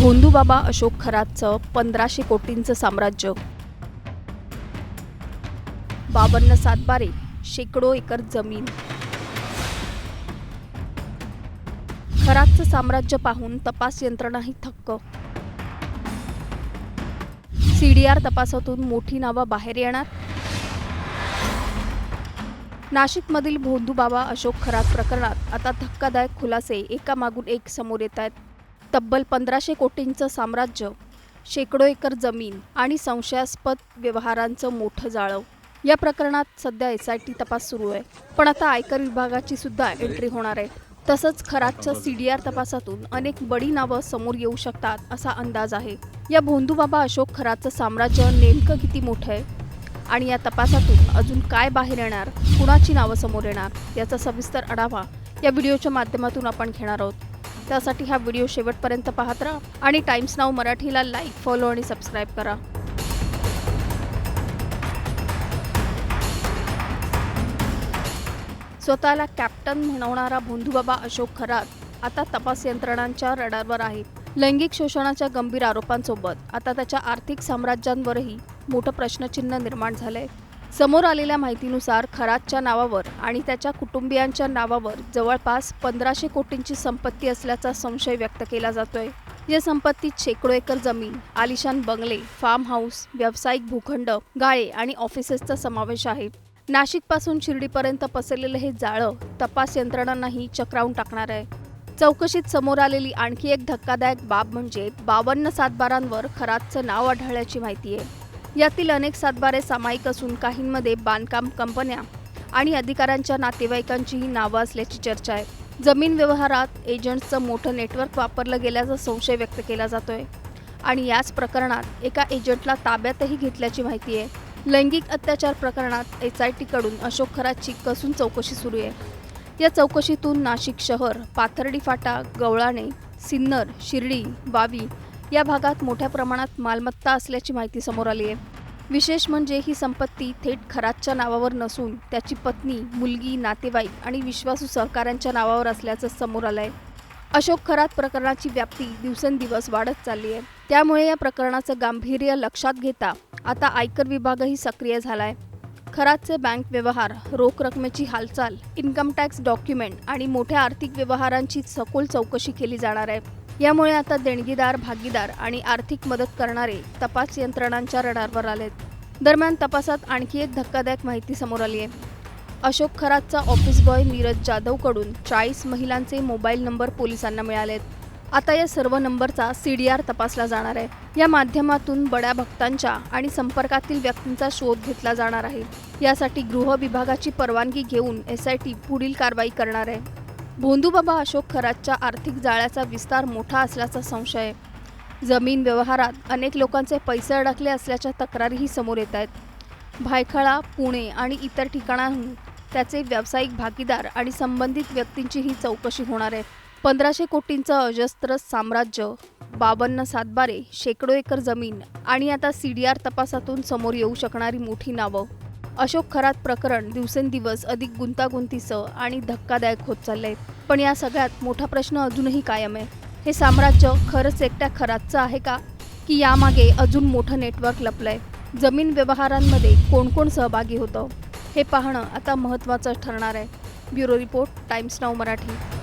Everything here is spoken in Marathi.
भोंदूबाबा अशोक खरातचं 1500 कोटींचं साम्राज्य, 52 सातबारे, शेकडो एकर जमीन. खरातचं साम्राज्य पाहून तपास यंत्रणाही थक्क. सीडीआर तपासातून मोठी नावं बाहेर येणार. नाशिकमधील भोंदूबाबा अशोक खरात प्रकरणात आता धक्कादायक खुलासे एकामागून एक समोर येत आहेत. तब्बल 1500 कोटींचं साम्राज्य, शेकडो एकर जमीन आणि संशयास्पद व्यवहारांचं मोठं जाळं. या प्रकरणात सध्या एसआयटी तपास सुरू आहे, पण आता आयकर विभागाची सुद्धा एंट्री होणार आहे. तसंच खरातच्या सीडीआर तपासातून अनेक बडी नावं समोर येऊ शकतात असा अंदाज आहे. या भोंदूबाबा अशोक खरातचं साम्राज्य नेमकं किती मोठं आहे आणि या तपासातून अजून काय बाहेर येणार, कुणाची नावं समोर येणार, याचा सविस्तर आढावा या व्हिडिओच्या माध्यमातून आपण घेणार आहोत. त्यासाठी हा व्हिडिओ शेवटपर्यंत पाहत राहा आणि टाइम्स नाऊ मराठीला लाईक, फॉलो आणि सबस्क्राईब करा. स्वतःला कॅप्टन म्हणवणारा भोंदूबाबा अशोक खरात आता तपास यंत्रणांच्या रडारवर आहे. लैंगिक शोषणाच्या गंभीर आरोपांसोबत आता त्याच्या आर्थिक साम्राज्यांवरही मोठं प्रश्नचिन्ह निर्माण झालंय. समोर आलेल्या माहितीनुसार खरातच्या नावावर आणि त्याच्या कुटुंबियांच्या नावावर जवळपास 1500 कोटींची संपत्ती असल्याचा संशय व्यक्त केला जातोय. या संपत्तीत शेकडो एकर जमीन, आलिशान बंगले, फार्म हाऊस, व्यावसायिक भूखंड, गाळे आणि ऑफिसेसचा समावेश आहे. नाशिकपासून शिर्डीपर्यंत पसरलेलं हे जाळं तपास यंत्रणांनाही चक्रावून टाकणार आहे. चौकशीत समोर आलेली आणखी एक धक्कादायक बाब म्हणजे 52 सातबारांवर खरातचं नाव आढळल्याची माहिती आहे. यातील अनेक सातबारे सामायिक असून काहींमध्ये बांधकाम कंपन्या आणि अधिकाऱ्यांच्या नातेवाईकांचीही नावं असल्याची चर्चा आहे. जमीन व्यवहारात एजंट्सचं मोठं नेटवर्क वापरलं गेल्याचा संशय व्यक्त केला जातोय आणि याच प्रकरणात एका एजंटला ताब्यातही घेतल्याची माहिती आहे. लैंगिक अत्याचार प्रकरणात एसआयटीकडून अशोक खरातची कसून चौकशी सुरू आहे. या चौकशीतून नाशिक शहर, पाथर्डी फाटा, गवळाणे, सिन्नर, शिर्डी, वावी या भागात मोठ्या प्रमाणात मालमत्ता असल्याची माहिती समोर आली आहे. विशेष म्हणजे ही संपत्ती थेट खरातच्या नावावर नसून त्याची पत्नी, मुलगी, नातेवाईक आणि विश्वासू सहकाऱ्यांच्या नावावर असल्याचं समोर आलंय. अशोक खरात प्रकरणाची व्याप्ती दिवसेंदिवस वाढत चालली आहे. त्यामुळे या प्रकरणाचं गांभीर्य लक्षात घेता आता आयकर विभागही सक्रिय झालाय. खरातचे बँक व्यवहार, रोख रकमेची हालचाल, इन्कम टॅक्स डॉक्युमेंट आणि मोठ्या आर्थिक व्यवहारांची सखोल चौकशी केली जाणार आहे. यामुळे आता देणगीदार, भागीदार आणि आर्थिक मदत करणारे तपास यंत्रणांच्या रडारवर आलेत. दरम्यान तपासात आणखी एक धक्कादायक माहिती समोर आली आहे. अशोक खरातचा ऑफिस बॉय नीरज जाधवकडून 40 महिलांचे मोबाईल नंबर पोलिसांना मिळालेत. आता या सर्व नंबरचा सीडीआर तपासला जाणार आहे. या माध्यमातून बड्या भक्तांच्या आणि संपर्कातील व्यक्तींचा शोध घेतला जाणार आहे. यासाठी गृह विभागाची परवानगी घेऊन एसआयटी पुढील कारवाई करणार आहे. भोंदूबाबा अशोक खरातच्या आर्थिक जाळ्याचा विस्तार मोठा असल्याचा संशय आहे. जमीन व्यवहारात अनेक लोकांचे पैसे अडकले असल्याच्या तक्रारीही समोर येत आहेत. भायखळा, पुणे आणि इतर ठिकाणांहून त्याचे व्यावसायिक भागीदार आणि संबंधित व्यक्तींचीही चौकशी होणार आहे. 1500 कोटींचं अजस्त्र साम्राज्य, 52 सातबारे, शेकडो एकर जमीन आणि आता सीडीआर तपासातून समोर येऊ शकणारी मोठी नावं. अशोक खरात प्रकरण दिवसेंदिवस अधिक गुंतागुंतीचं आणि धक्कादायक होत चाललंय. पण या सगळ्यात मोठा प्रश्न अजूनही कायम आहे. हे साम्राज्य खरंच एकट्या खरातचं आहे का, की यामागे अजून मोठं नेटवर्क लपलंय? जमीन व्यवहारांमध्ये कोण कोण सहभागी होतं हे पाहणं आता महत्त्वाचं ठरणार आहे. Bureau report, times now Marathi.